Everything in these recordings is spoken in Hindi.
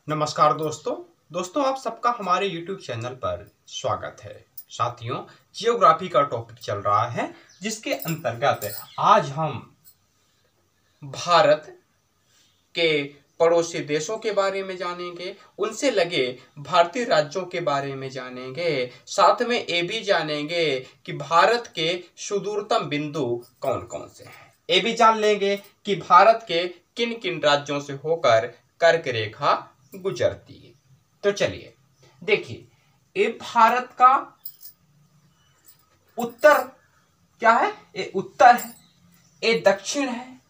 नमस्कार दोस्तों आप सबका हमारे YouTube चैनल पर स्वागत है। साथियों, जियोग्राफी का टॉपिक चल रहा है जिसके अंतर्गत आज हम भारत के पड़ोसी देशों के बारे में जानेंगे, उनसे लगे भारतीय राज्यों के बारे में जानेंगे, साथ में ये भी जानेंगे कि भारत के सुदूरतम बिंदु कौन कौन से हैं। ये भी जान लेंगे कि भारत के किन किन राज्यों से होकर कर्क रेखा गुजरती है। तो चलिए देखिए, ये भारत का उत्तर क्या है, ये उत्तर है, ये दक्षिण है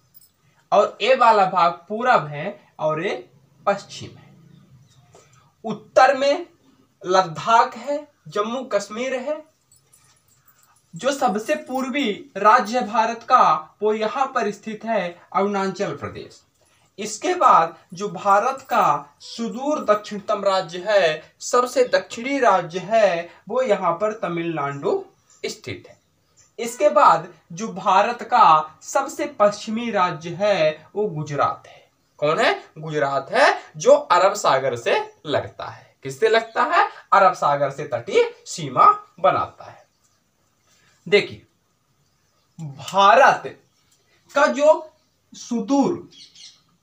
और ये वाला भाग पूरब है और ये पश्चिम है। उत्तर में लद्दाख है, जम्मू कश्मीर है। जो सबसे पूर्वी राज्य भारत का वो यहां पर स्थित है, अरुणाचल प्रदेश। इसके बाद जो भारत का सुदूर दक्षिणतम राज्य है, सबसे दक्षिणी राज्य है, वो यहां पर तमिलनाडु स्थित है। इसके बाद जो भारत का सबसे पश्चिमी राज्य है वो गुजरात है। कौन है? गुजरात है, जो अरब सागर से लगता है। किससे लगता है? अरब सागर से तटीय सीमा बनाता है। देखिए, भारत का जो सुदूर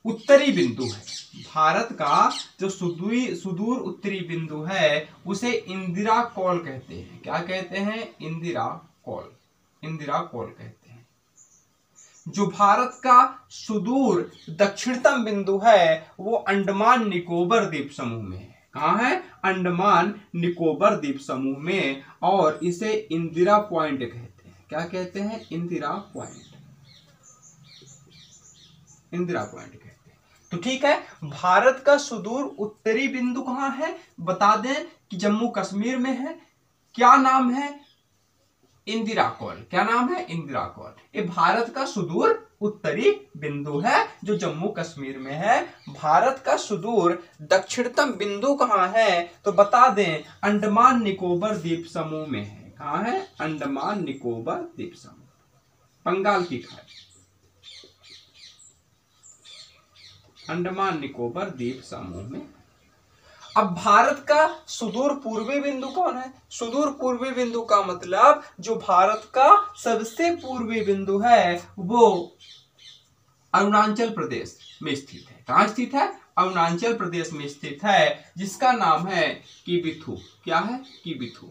उत्तरी बिंदु है, भारत का जो सुदूर उत्तरी बिंदु है उसे इंदिरा कॉल कहते हैं। क्या कहते हैं? इंदिरा कॉल कहते हैं। जो भारत का सुदूर दक्षिणतम बिंदु है वो अंडमान निकोबार द्वीप समूह में है। कहाँ है? अंडमान निकोबार द्वीप समूह में, और इसे इंदिरा पॉइंट कहते हैं। क्या कहते हैं? इंदिरा पॉइंट कहते हैं। तो ठीक है, भारत का सुदूर उत्तरी बिंदु कहाँ है? बता दें कि जम्मू कश्मीर में है। क्या नाम है? इंदिरा कॉल। क्या नाम है? इंदिरा कॉल। ये भारत का सुदूर उत्तरी बिंदु है जो जम्मू कश्मीर में है। भारत का सुदूर दक्षिणतम बिंदु कहाँ है? तो बता दें, अंडमान निकोबार द्वीप समूह में है। कहाँ है? अंडमान निकोबार द्वीप समूह, बंगाल की खाड़ी, अंडमान निकोबार द्वीप समूह में। अब भारत का सुदूर पूर्वी बिंदु कौन है? सुदूर पूर्वी बिंदु का मतलब जो भारत का सबसे पूर्वी बिंदु है वो अरुणाचल प्रदेश में स्थित है। कहाँ स्थित है? अरुणाचल प्रदेश में स्थित है, जिसका नाम है किबिथु। क्या है? किबिथु।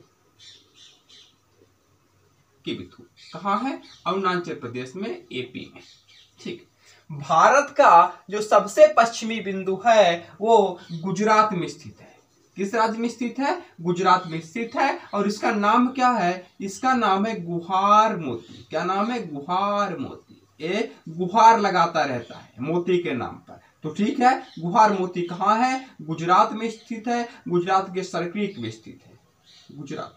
कहाँ है? अरुणाचल प्रदेश में, एपी में। ठीक। भारत का जो सबसे पश्चिमी बिंदु है वो गुजरात में स्थित है। किस राज्य में स्थित है? गुजरात में स्थित है, और इसका नाम क्या है? इसका नाम है गुहार मोती। क्या नाम है? गुहार मोती। ये गुहार लगाता रहता है मोती के नाम पर। तो ठीक है, गुहार मोती कहाँ है? गुजरात में स्थित है, गुजरात के सरक्रीक में स्थित है। गुजरात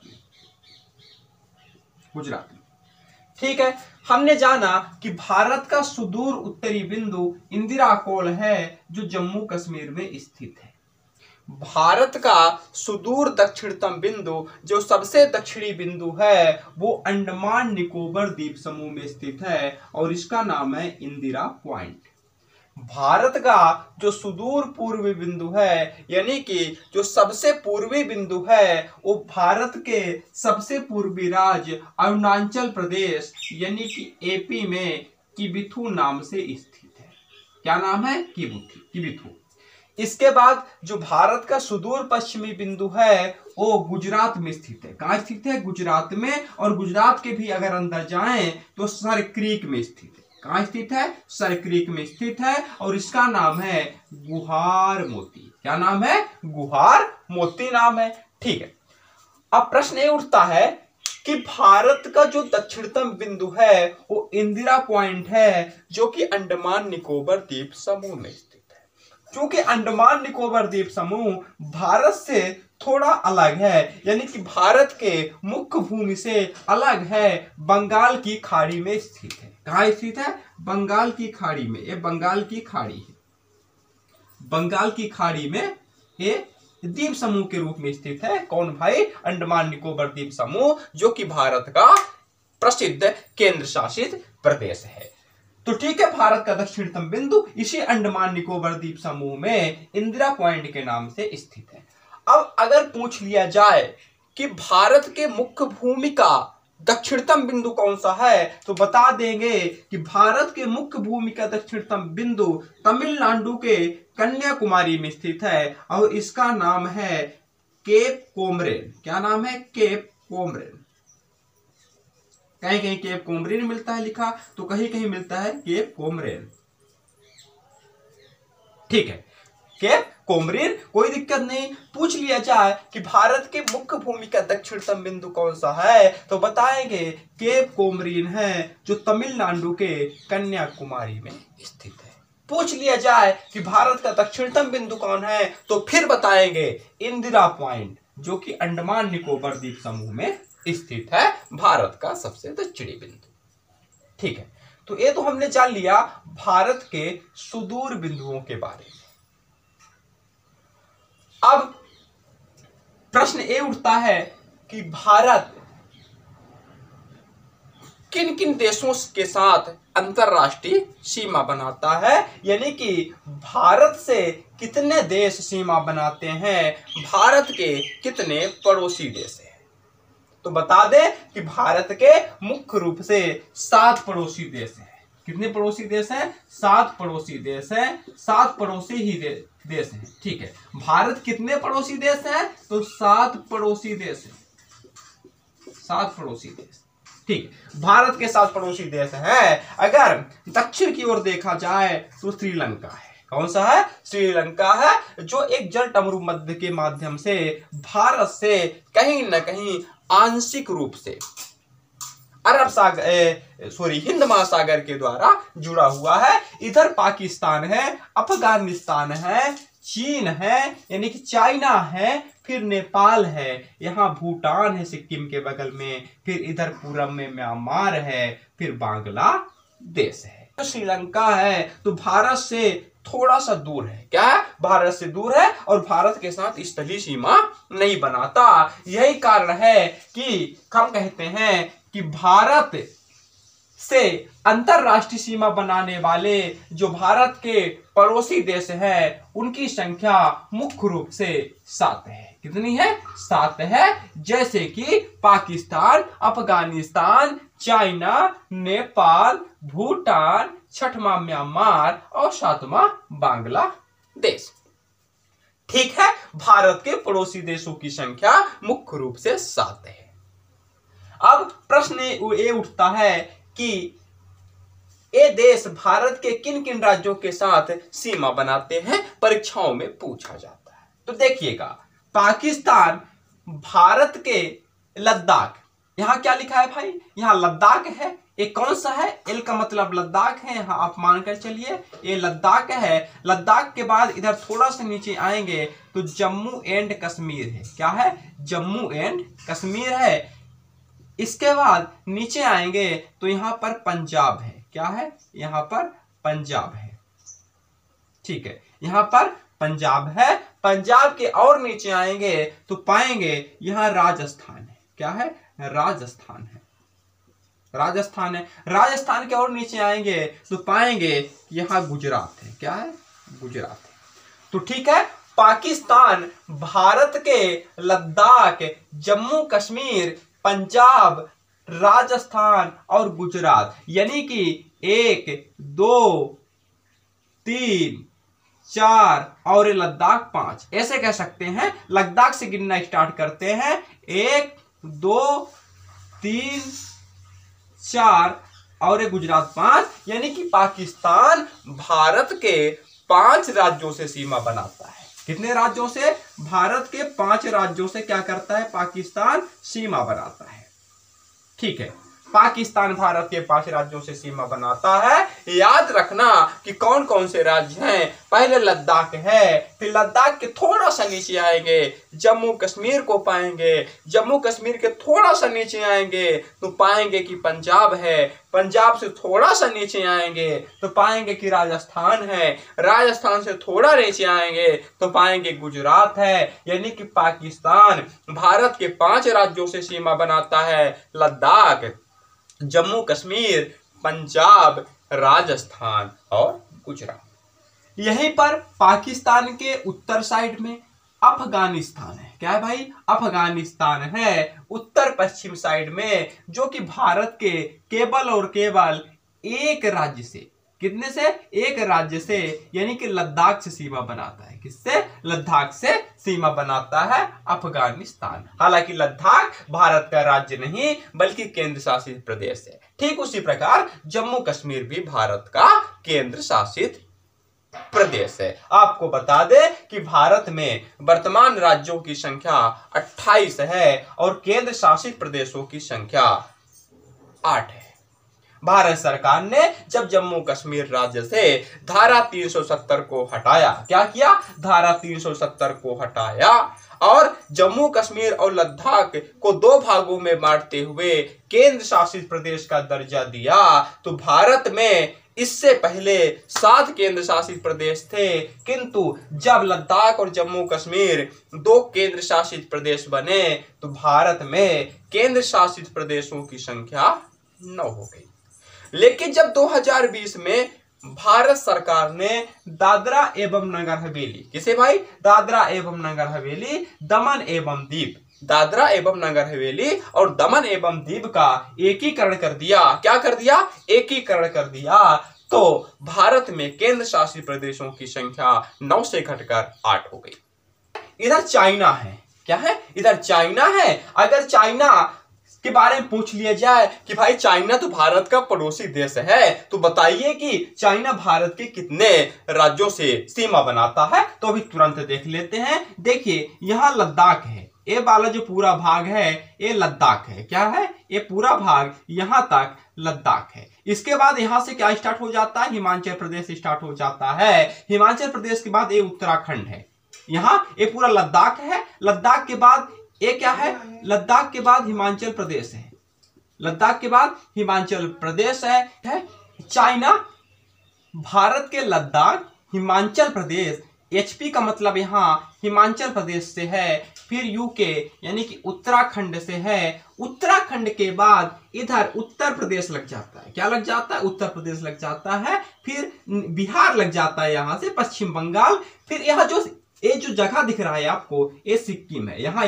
में। ठीक है, हमने जाना कि भारत का सुदूर उत्तरी बिंदु इंदिरा कॉल है जो जम्मू कश्मीर में स्थित है। भारत का सुदूर दक्षिणतम बिंदु जो सबसे दक्षिणी बिंदु है वो अंडमान निकोबार द्वीप समूह में स्थित है, और इसका नाम है इंदिरा पॉइंट। भारत का जो सुदूर पूर्वी बिंदु है, यानी कि जो सबसे पूर्वी बिंदु है, वो भारत के सबसे पूर्वी राज्य अरुणाचल प्रदेश यानी कि एपी में किबिथु नाम से स्थित है। क्या नाम है? किबिथु। इसके बाद जो भारत का सुदूर पश्चिमी बिंदु है वो गुजरात में स्थित है। कहाँ स्थित है? गुजरात में, और गुजरात के भी अगर अंदर जाएं तो सरक्रीक में स्थित है। कहाँ स्थित है? सरक्रीक में स्थित है, और इसका नाम है गुहार मोती। क्या नाम है? गुहार मोती नाम है। ठीक है, अब प्रश्न ये उठता है कि भारत का जो दक्षिणतम बिंदु है वो इंदिरा पॉइंट है जो कि अंडमान निकोबार द्वीप समूह में स्थित है। क्योंकि अंडमान निकोबार द्वीप समूह भारत से थोड़ा अलग है, यानी कि भारत के मुख्य भूमि से अलग है, बंगाल की खाड़ी में स्थित है। कहाँ स्थित है? बंगाल की खाड़ी में। ये बंगाल की खाड़ी है। बंगाल की खाड़ी में ये द्वीप समूह के रूप में स्थित है। कौन भाई? अंडमान निकोबार द्वीप समूह, जो कि भारत का प्रसिद्ध केंद्र शासित प्रदेश है। तो ठीक है, भारत का दक्षिणतम बिंदु इसी अंडमान निकोबार द्वीप समूह में इंदिरा पॉइंट के नाम से स्थित है। अब अगर पूछ लिया जाए कि भारत के मुख्य भूमि का दक्षिणतम बिंदु कौन सा है, तो बता देंगे कि भारत के मुख्य भूमि का दक्षिणतम बिंदु तमिलनाडु के कन्याकुमारी में स्थित है और इसका नाम है केप कोमरिन। क्या नाम है? केप कोमरिन। कहीं कहीं केप कोमरिन मिलता है लिखा, तो कहीं कहीं मिलता है केप कोमरिन। ठीक है, केप कोमरिन, कोई दिक्कत नहीं। पूछ लिया जाए कि भारत के मुख्य भूमि का दक्षिणतम बिंदु कौन सा है, तो बताएंगे केप कोमरिन है जो तमिलनाडु के कन्याकुमारी में स्थित है। पूछ लिया जाए कि भारत का दक्षिणतम बिंदु कौन है, तो फिर बताएंगे इंदिरा पॉइंट जो कि अंडमान निकोबार द्वीप समूह में स्थित है, भारत का सबसे दक्षिणी बिंदु। ठीक है, तो ये तो हमने जान लिया भारत के सुदूर बिंदुओं के बारे में। अब प्रश्न ये उठता है कि भारत किन किन देशों के साथ अंतरराष्ट्रीय सीमा बनाता है, यानी कि भारत से कितने देश सीमा बनाते हैं, भारत के कितने पड़ोसी देश हैं। तो बता दें कि भारत के मुख्य रूप से 7 पड़ोसी देश हैं। कितने पड़ोसी देश हैं? 7 पड़ोसी देश हैं, 7 पड़ोसी ही देश हैं। ठीक है, भारत कितने पड़ोसी देश हैं? तो 7 पड़ोसी देश हैं, 7 पड़ोसी देश। ठीक है, भारत के 7 पड़ोसी देश हैं। अगर दक्षिण की ओर देखा जाए तो श्रीलंका है। कौन सा है? श्रीलंका है, जो एक जल टमरू मध्य के माध्यम से भारत से कहीं न कहीं आंशिक रूप से अरब सागर हिंद महासागर के द्वारा जुड़ा हुआ है। इधर पाकिस्तान है, अफगानिस्तान है, चीन है यानी कि चाइना है, फिर नेपाल है, यहाँ भूटान है सिक्किम के बगल में, फिर इधर पूरब में म्यांमार है, फिर बांग्लादेश है। तो श्रीलंका है तो भारत से थोड़ा सा दूर है। क्या है? भारत से दूर है और भारत के साथ स्थलीय सीमा नहीं बनाता। यही कारण है कि हम कहते हैं कि भारत से अंतरराष्ट्रीय सीमा बनाने वाले जो भारत के पड़ोसी देश हैं, उनकी संख्या मुख्य रूप से 7 है। कितनी है? 7 है। जैसे कि पाकिस्तान, अफगानिस्तान, चाइना, नेपाल, भूटान, 6वां म्यांमार और 7वां बांग्लादेश। ठीक है, भारत के पड़ोसी देशों की संख्या मुख्य रूप से 7 है। अब प्रश्न ये उठता है कि ये देश भारत के किन किन राज्यों के साथ सीमा बनाते हैं, परीक्षाओं में पूछा जाता है। तो देखिएगा, पाकिस्तान भारत के लद्दाख, यहां क्या लिखा है भाई? यहां लद्दाख है। ये कौन सा है? एल का मतलब लद्दाख है, यहां आप मानकर चलिए ये लद्दाख है। लद्दाख के बाद इधर थोड़ा सा नीचे आएंगे तो जम्मू एंड कश्मीर है। क्या है? जम्मू एंड कश्मीर है। इसके बाद नीचे आएंगे तो यहां पर पंजाब है। क्या है? यहां पर पंजाब है। ठीक है, यहां पर पंजाब है। पंजाब के और नीचे आएंगे तो पाएंगे यहां राजस्थान है। क्या है? राजस्थान है। राजस्थान है। राजस्थान के और नीचे आएंगे तो पाएंगे यहां गुजरात है। क्या है? गुजरात है। तो ठीक है, पाकिस्तान भारत के लद्दाख, जम्मू कश्मीर, पंजाब, राजस्थान और गुजरात, यानी कि 1, 2, 3, 4 और लद्दाख 5, ऐसे कह सकते हैं। लद्दाख से गिनना स्टार्ट करते हैं। 1, 2, 3, 4 और गुजरात 5, यानी कि पाकिस्तान भारत के 5 राज्यों से सीमा बनाता है। कितने राज्यों से? भारत के 5 राज्यों से क्या करता है? पाकिस्तान सीमा बनाता है। ठीक है, पाकिस्तान भारत के 5 राज्यों से सीमा बनाता है। याद रखना कि कौन कौन से राज्य हैं। पहले लद्दाख है, फिर लद्दाख के थोड़ा सा नीचे आएंगे जम्मू कश्मीर को पाएंगे। जम्मू कश्मीर के थोड़ा सा नीचे आएंगे तो पाएंगे कि पंजाब है। पंजाब से थोड़ा सा नीचे आएंगे तो पाएंगे कि राजस्थान है। राजस्थान से थोड़ा नीचे आएंगे तो पाएंगे गुजरात है। यानी कि पाकिस्तान भारत के 5 राज्यों से सीमा बनाता है। लद्दाख, जम्मू कश्मीर, पंजाब, राजस्थान और गुजरात। यहीं पर पाकिस्तान के उत्तर साइड में अफगानिस्तान है। क्या है भाई? अफगानिस्तान है उत्तर पश्चिम साइड में, जो कि भारत के केवल और केवल एक राज्य से, कितने से? एक राज्य से, यानी कि लद्दाख से सीमा बनाता है। किससे? लद्दाख से सीमा बनाता है अफगानिस्तान। हालांकि लद्दाख भारत का राज्य नहीं बल्कि केंद्र शासित प्रदेश है। ठीक उसी प्रकार जम्मू कश्मीर भी भारत का केंद्र शासित प्रदेश है। आपको बता दें कि भारत में वर्तमान राज्यों की संख्या 28 है और केंद्र शासित प्रदेशों की संख्या 8 है। भारत सरकार ने जब जम्मू कश्मीर राज्य से धारा 370 को हटाया, क्या किया? धारा 370 को हटाया और जम्मू कश्मीर और लद्दाख को दो भागों में बांटते हुए केंद्र शासित प्रदेश का दर्जा दिया, तो भारत में इससे पहले 7 केंद्र शासित प्रदेश थे, किंतु जब लद्दाख और जम्मू कश्मीर 2 केंद्र शासित प्रदेश बने तो भारत में केंद्र शासित प्रदेशों की संख्या 9 हो गई। लेकिन जब 2020 में भारत सरकार ने दादरा एवं नगर हवेली, किसे भाई? दादरा एवं नगर हवेली, दमन एवं दीव, दादरा एवं नगर हवेली और दमन एवं दीव का एकीकरण कर दिया। क्या कर दिया? एकीकरण कर दिया। तो भारत में केंद्र शासित प्रदेशों की संख्या 9 से घटकर 8 हो गई। इधर चाइना है। क्या है? इधर चाइना है। अगर चाइना के बारे में पूछ लिया जाए कि भाई चाइना तो भारत का पड़ोसी देश है, तो बताइए कि चाइना भारत के कितने राज्यों से सीमा बनाता है? तो अभी तुरंत देख लेते हैं। देखिए यहां लद्दाख है, ये वाला जो पूरा भाग है ये लद्दाख है। क्या है? ये पूरा भाग यहां तक लद्दाख है। इसके बाद यहां से क्या स्टार्ट हो जाता है? हिमाचल प्रदेश स्टार्ट हो जाता है। हिमाचल प्रदेश के बाद ये उत्तराखंड है। यहाँ ये पूरा लद्दाख है। लद्दाख के बाद ये क्या है? लद्दाख के बाद हिमाचल प्रदेश है। लद्दाख के बाद हिमाचल प्रदेश है। चाइना भारत के लद्दाख, हिमाचल प्रदेश, एचपी का मतलब यहाँ हिमाचल प्रदेश से है, फिर यूके यानी कि उत्तराखंड से है। उत्तराखंड के बाद इधर उत्तर प्रदेश लग जाता है। क्या लग जाता है? उत्तर प्रदेश लग जाता है। फिर बिहार लग जाता है, यहां से पश्चिम बंगाल। फिर यहाँ ये जो जगह दिख रहा है आपको, ये सिक्किम है। यहाँ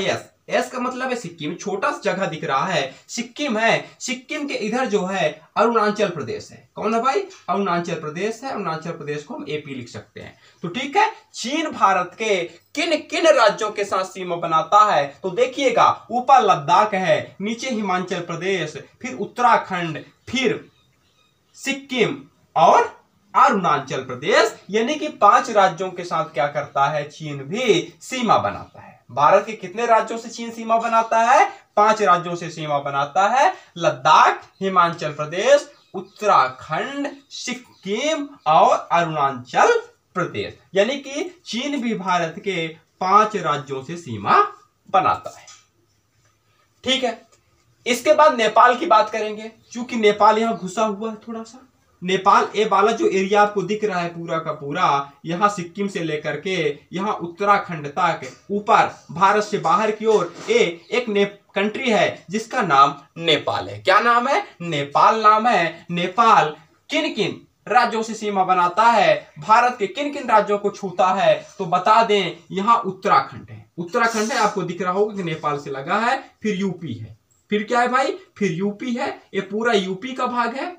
एस का मतलब है सिक्किम, छोटा सा जगह दिख रहा है सिक्किम है। सिक्किम के इधर जो है अरुणाचल प्रदेश है। कौन है भाई? अरुणाचल प्रदेश है। अरुणाचल प्रदेश को हम एपी लिख सकते हैं। तो ठीक है, चीन भारत के किन किन राज्यों के साथ सीमा बनाता है? तो देखिएगा, ऊपर लद्दाख है, नीचे हिमाचल प्रदेश, फिर उत्तराखंड, फिर सिक्किम और अरुणाचल प्रदेश, यानी कि 5 राज्यों के साथ क्या करता है? चीन भी सीमा बनाता है। भारत के कितने राज्यों से चीन सीमा बनाता है? 5 राज्यों से सीमा बनाता है। लद्दाख, हिमाचल प्रदेश, उत्तराखंड, सिक्किम और अरुणाचल प्रदेश, यानी कि चीन भी भारत के 5 राज्यों से सीमा बनाता है। ठीक है, इसके बाद नेपाल की बात करेंगे, क्योंकि नेपाल यहां घुसा हुआ है थोड़ा सा। नेपाल ये वाला जो एरिया आपको दिख रहा है पूरा का पूरा, यहाँ सिक्किम से लेकर के यहाँ उत्तराखंड तक, ऊपर भारत से बाहर की ओर एक कंट्री है जिसका नाम नेपाल है। क्या नाम है? नेपाल नाम है। नेपाल किन किन राज्यों से सीमा बनाता है? भारत के किन किन राज्यों को छूता है? तो बता दें, यहाँ उत्तराखंड है। उत्तराखंड है, आपको दिख रहा होगा कि नेपाल से लगा है। फिर यूपी है। फिर क्या है भाई? फिर यूपी है, ये पूरा यूपी का भाग है।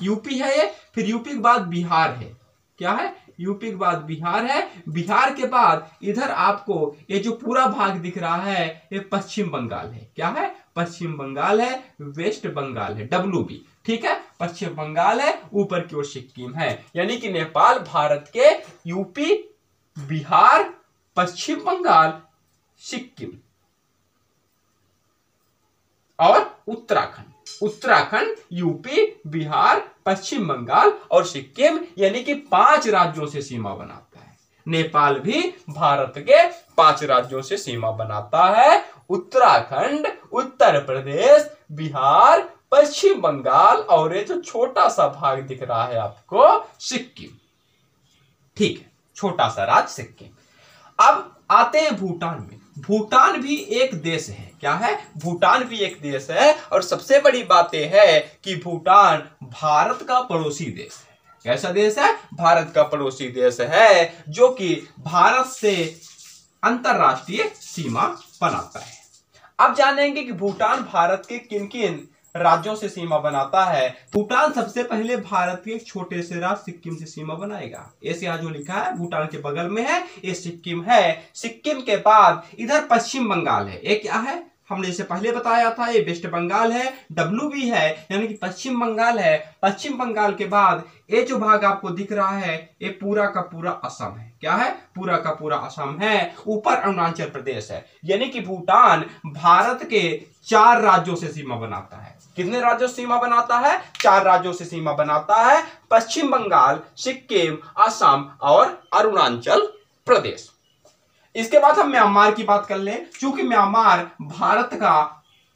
यूपी है ये। फिर यूपी के बाद बिहार है। क्या है? यूपी के बाद बिहार है। बिहार के बाद इधर आपको ये जो पूरा भाग दिख रहा है ये पश्चिम बंगाल है। क्या है? पश्चिम बंगाल है, वेस्ट बंगाल है, WB। ठीक है, पश्चिम बंगाल है, ऊपर की ओर सिक्किम है। यानी कि नेपाल भारत के यूपी, बिहार, पश्चिम बंगाल, सिक्किम और उत्तराखंड। उत्तराखंड, यूपी, बिहार, पश्चिम बंगाल और सिक्किम, यानी कि 5 राज्यों से सीमा बनाता है। नेपाल भी भारत के 5 राज्यों से सीमा बनाता है। उत्तराखंड, उत्तर प्रदेश, बिहार, पश्चिम बंगाल और ये जो छोटा सा भाग दिख रहा है आपको, सिक्किम। ठीक है, छोटा सा राज्य सिक्किम। अब आते हैं भूटान में। भूटान भी एक देश है। क्या है? भूटान भी एक देश है। और सबसे बड़ी बात यह है कि भूटान भारत का पड़ोसी देश है। कैसा देश है? भारत का पड़ोसी देश है, जो कि भारत से अंतरराष्ट्रीय सीमा बनाता है। अब जानेंगे कि भूटान भारत के किन किन राज्यों से सीमा बनाता है। भूटान सबसे पहले भारत के एक छोटे से राज्य सिक्किम से सीमा बनाएगा। ऐसे यहाँ जो लिखा है भूटान के बगल में है, ये सिक्किम है। सिक्किम के बाद इधर पश्चिम बंगाल है। ये क्या है? हमने इसे पहले बताया था, ये वेस्ट बंगाल है। डब्ल्यू भी है, यानी कि पश्चिम बंगाल है। पश्चिम बंगाल के बाद ये जो भाग आपको दिख रहा है, ये पूरा का पूरा असम है। क्या है? पूरा का पूरा असम है। ऊपर अरुणाचल प्रदेश है। यानी कि भूटान भारत के 4 राज्यों से सीमा बनाता है। कितने राज्यों से सीमा बनाता है? 4 राज्यों से सीमा बनाता है। पश्चिम बंगाल, सिक्किम, असम और अरुणाचल प्रदेश। इसके बाद हम म्यांमार की बात कर लें। क्योंकि म्यांमार भारत का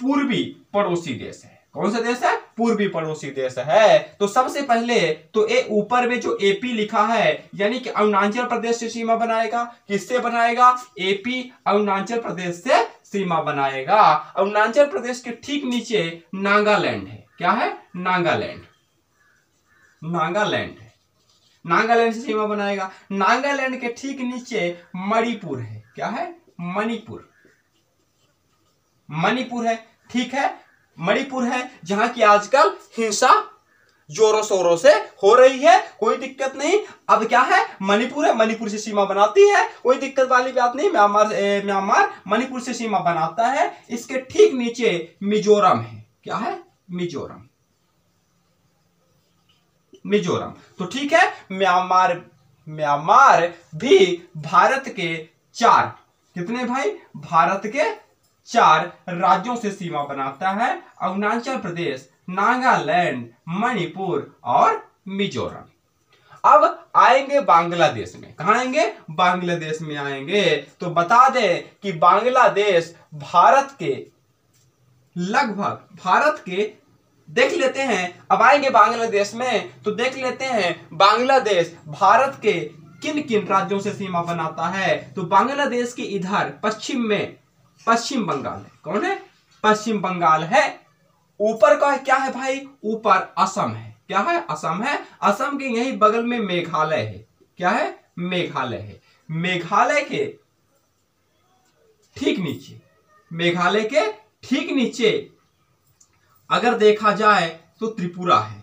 पूर्वी पड़ोसी देश है। कौन सा देश है? पूर्वी पड़ोसी देश है। तो सबसे पहले तो ये ऊपर में जो एपी लिखा है, यानी कि अरुणाचल प्रदेश से सीमा बनाएगा। किससे बनाएगा? एपी अरुणाचल प्रदेश से सीमा बनाएगा। अरुणाचल प्रदेश के ठीक नीचे नागालैंड है। क्या है? नागालैंड। नागालैंड है। नागालैंड से सीमा बनाएगा। नागालैंड के ठीक नीचे मणिपुर है। क्या है? मणिपुर। मणिपुर है। ठीक है, मणिपुर है, जहां की आजकल हिंसा जोरों शोरों से हो रही है। कोई दिक्कत नहीं। अब क्या है? मणिपुर है, मणिपुर से सीमा बनाती है, कोई दिक्कत वाली बात नहीं। म्यांमार मणिपुर से सीमा बनाता है। इसके ठीक नीचे मिजोरम है। क्या है? मिजोरम। मिजोरम। तो ठीक है, म्यांमार भी भारत के 4, कितने भाई? भारत के 4 राज्यों से सीमा बनाता है। अरुणाचल प्रदेश, नागालैंड, मणिपुर और मिजोरम। अब आएंगे बांग्लादेश में। कहां आएंगे? बांग्लादेश में आएंगे। तो बता दें कि बांग्लादेश भारत के लगभग, भारत के देख लेते हैं। अब आएंगे बांग्लादेश में तो देख लेते हैं बांग्लादेश भारत के किन किन राज्यों से सीमा बनाता है। तो बांग्लादेश के इधर पश्चिम में पश्चिम बंगाल है। कौन है? पश्चिम बंगाल है। ऊपर का क्या है भाई? ऊपर असम है। क्या है? असम है। असम के यही बगल में मेघालय है। क्या है? मेघालय है। मेघालय के ठीक नीचे, मेघालय के ठीक नीचे अगर देखा जाए तो त्रिपुरा है।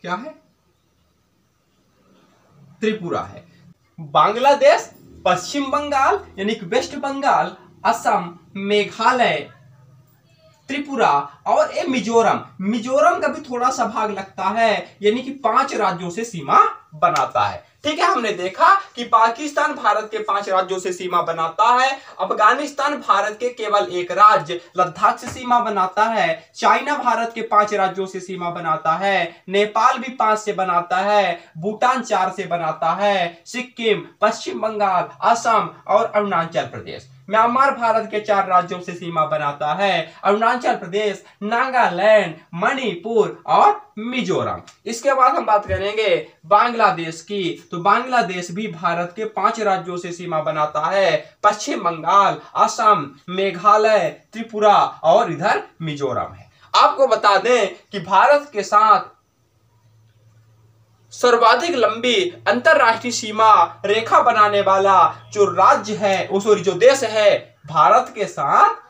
क्या है? त्रिपुरा है। बांग्लादेश, पश्चिम बंगाल यानी कि वेस्ट बंगाल, असम, मेघालय, त्रिपुरा और ये मिजोरम। मिजोरम का भी थोड़ा सा भाग लगता है, यानी कि 5 राज्यों से सीमा बनाता है। ठीक है, हमने देखा कि पाकिस्तान भारत के 5 राज्यों से सीमा बनाता है। अफगानिस्तान भारत के केवल 1 राज्य लद्दाख से सीमा बनाता है। चाइना भारत के 5 राज्यों से सीमा बनाता है। नेपाल भी 5 से बनाता है। भूटान 4 से बनाता है। सिक्किम, पश्चिम बंगाल, असम और अरुणाचल प्रदेश। म्यांमार भारत के 4 राज्यों से सीमा बनाता है। अरुणाचल प्रदेश, नागालैंड, मणिपुर और मिजोरम। इसके बाद हम बात करेंगे बांग्लादेश की। तो बांग्लादेश भी भारत के 5 राज्यों से सीमा बनाता है। पश्चिम बंगाल, असम, मेघालय, त्रिपुरा और इधर मिजोरम है। आपको बता दें कि भारत के साथ सर्वाधिक लंबी अंतरराष्ट्रीय सीमा रेखा बनाने वाला जो राज्य है, जो देश है, भारत के साथ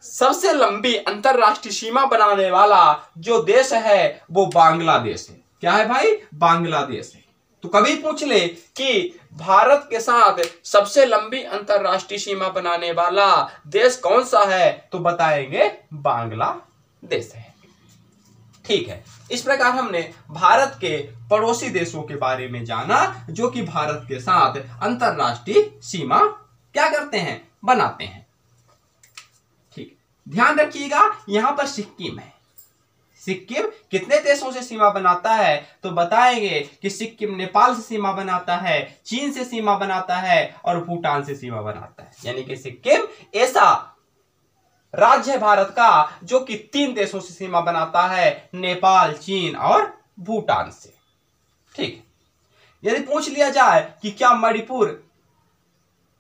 सबसे लंबी अंतरराष्ट्रीय सीमा बनाने वाला जो देश है वो बांग्लादेश है। क्या है भाई? बांग्लादेश है। तो कभी पूछ ले कि भारत के साथ सबसे लंबी अंतरराष्ट्रीय सीमा बनाने वाला देश कौन सा है, तो बताएंगे बांग्लादेश है। ठीक है, इस प्रकार हमने भारत के पड़ोसी देशों के बारे में जाना, जो कि भारत के साथ अंतरराष्ट्रीय सीमा क्या करते हैं? बनाते हैं। ठीक, ध्यान रखिएगा, यहां पर सिक्किम है। सिक्किम कितने देशों से सीमा बनाता है? तो बताएंगे कि सिक्किम नेपाल से सीमा बनाता है, चीन से सीमा बनाता है और भूटान से सीमा बनाता है। यानी कि सिक्किम ऐसा राज्य है भारत का जो कि 3 देशों से सीमा बनाता है, नेपाल, चीन और भूटान से। ठीक, यदि पूछ लिया जाए कि क्या मणिपुर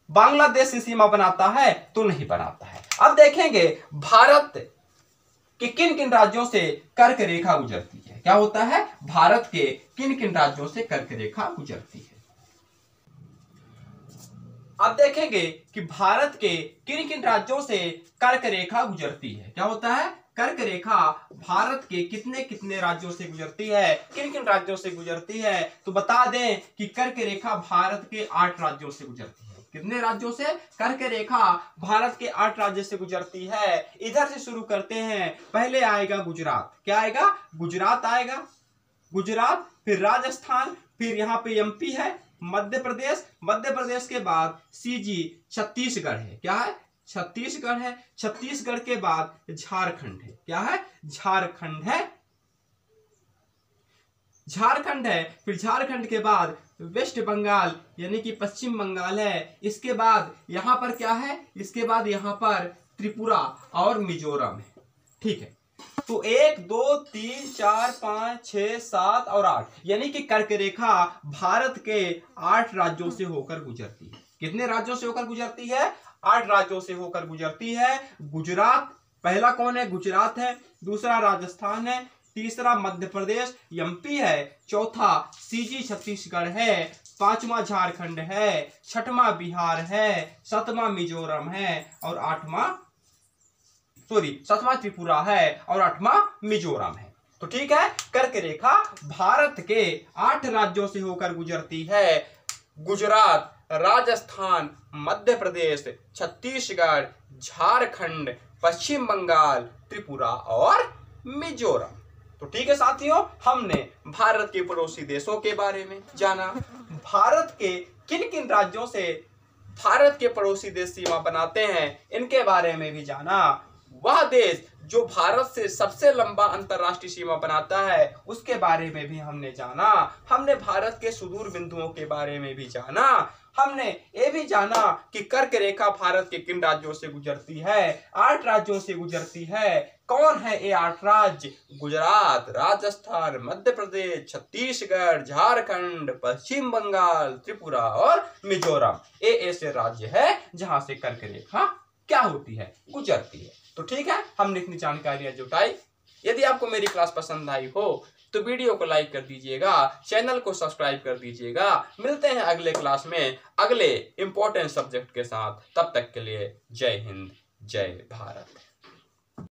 बांग्लादेश से सीमा बनाता है तो नहीं बनाता है। अब देखेंगे भारत कि किन किन राज्यों से कर्क रेखा गुजरती है। क्या होता है, भारत के किन किन राज्यों से कर्क रेखा गुजरती है। अब देखेंगे कि भारत के किन किन राज्यों से कर्क रेखा गुजरती है। क्या होता है, कर्क रेखा भारत के कितने कितने राज्यों से गुजरती है, किन किन राज्यों से गुजरती है। तो बता दें कि कर्क रेखा भारत के 8 राज्यों से गुजरती है। कितने राज्यों से, कर्क रेखा भारत के 8 राज्यों से गुजरती है। इधर से शुरू करते हैं। पहले आएगा गुजरात। क्या आएगा, गुजरात आएगा, गुजरात, फिर राजस्थान, फिर यहाँ पे एमपी है, मध्य प्रदेश, मध्य प्रदेश के बाद सीजी छत्तीसगढ़ है। क्या है, छत्तीसगढ़ है, छत्तीसगढ़ के बाद झारखंड है। क्या है, झारखंड है, झारखंड है, फिर झारखंड के बाद वेस्ट बंगाल यानी कि पश्चिम बंगाल है। इसके बाद यहां पर क्या है, इसके बाद यहां पर त्रिपुरा और मिजोरम है। ठीक है, तो 1 2 3 4 5 6 7 और 8 यानी कि कर्क रेखा भारत के 8 राज्यों से होकर गुजरती है। कितने राज्यों से होकर गुजरती है, 8 राज्यों से होकर गुजरती है। गुजरात, पहला कौन है, गुजरात है, दूसरा राजस्थान है, तीसरा मध्य प्रदेश एमपी है, चौथा सीजी छत्तीसगढ़ है, पांचवा झारखंड है, छठवां बिहार है, सातवां मिजोरम है और सातवां त्रिपुरा है और 8वां मिजोरम है। तो ठीक है, कर्क रेखा भारत के 8 राज्यों से होकर गुजरती है। गुजरात, राजस्थान, मध्य प्रदेश, छत्तीसगढ़, झारखंड, पश्चिम बंगाल, त्रिपुरा और मिजोरम। तो ठीक है साथियों, हमने भारत के पड़ोसी देशों के बारे में जाना। भारत के किन किन राज्यों से भारत के पड़ोसी देश सीमा बनाते हैं, इनके बारे में भी जाना। वह देश जो भारत से सबसे लंबा अंतरराष्ट्रीय सीमा बनाता है उसके बारे में भी हमने जाना। हमने भारत के सुदूर बिंदुओं के बारे में भी जाना। हमने ये भी जाना कि कर्क रेखा भारत के किन राज्यों से गुजरती है, 8 राज्यों से गुजरती है। कौन है ये 8 राज्य, गुजरात, राजस्थान, मध्य प्रदेश, छत्तीसगढ़, झारखंड, पश्चिम बंगाल, त्रिपुरा और मिजोरम। ये ऐसे राज्य है जहां से कर्क रेखा क्या होती है, गुजरती है। तो ठीक है, हमने इतनी जानकारियां जुटाई। यदि आपको मेरी क्लास पसंद आई हो तो वीडियो को लाइक कर दीजिएगा, चैनल को सब्सक्राइब कर दीजिएगा। मिलते हैं अगले क्लास में अगले इंपॉर्टेंट सब्जेक्ट के साथ। तब तक के लिए जय हिंद, जय भारत।